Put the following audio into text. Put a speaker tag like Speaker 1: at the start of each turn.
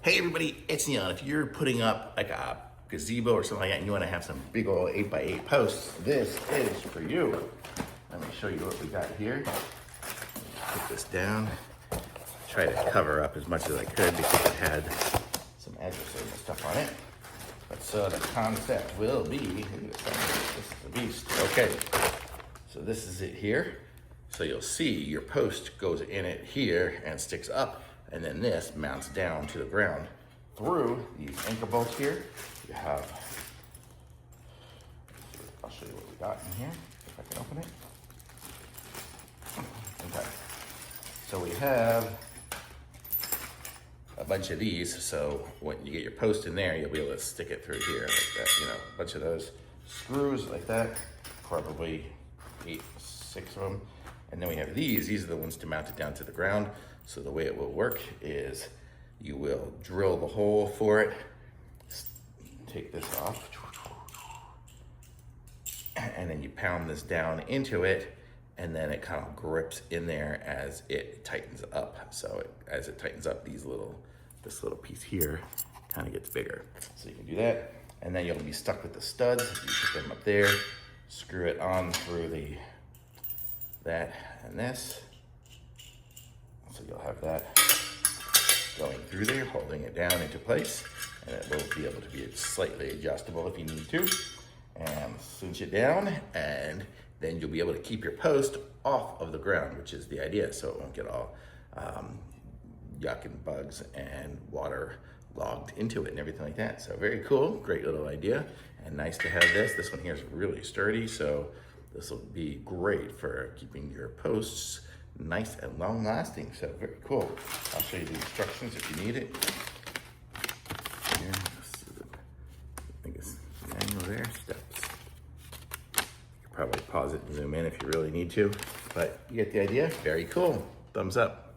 Speaker 1: Hey everybody, it's Neon. If you're putting up like a gazebo or something like that and you want to have some big old 8x8 posts, this is for you. Let me show you what we got here. Put this down. Try to cover up as much as I could because it had some adversarial stuff on it. But so the concept will be, this is the beast. Okay, so this is it here. So you'll see your post goes in it here and sticks up, and then this mounts down to the ground through these anchor bolts here. You have, I'll show you what we got in here, if I can open it. Okay, so we have a bunch of these, so when you get your post in there, you'll be able to stick it through here like that, you know, a bunch of those screws like that, probably 6 of them. And then we have these are the ones to mount it down to the ground. So the way it will work is you will drill the hole for it, take this off, and then you pound this down into it, and then it kind of grips in there as it tightens up. So as it tightens up, this little piece here kind of gets bigger. So you can do that, and then you'll be stuck with the studs. You put them up there, screw it on through that and this. So you'll have that going through there, holding it down into place, and it will be able to be slightly adjustable if you need to. And cinch it down, and then you'll be able to keep your post off of the ground, which is the idea, so it won't get all yuck and bugs and water logged into it and everything like that. So very cool, great little idea, and nice to have this. This one here is really sturdy, so this will be great for keeping your posts nice and long lasting. So very cool. I'll show you the instructions if you need it. Here, I think it's the manual there, steps. You can probably pause it and zoom in if you really need to, but you get the idea. Very cool. Thumbs up.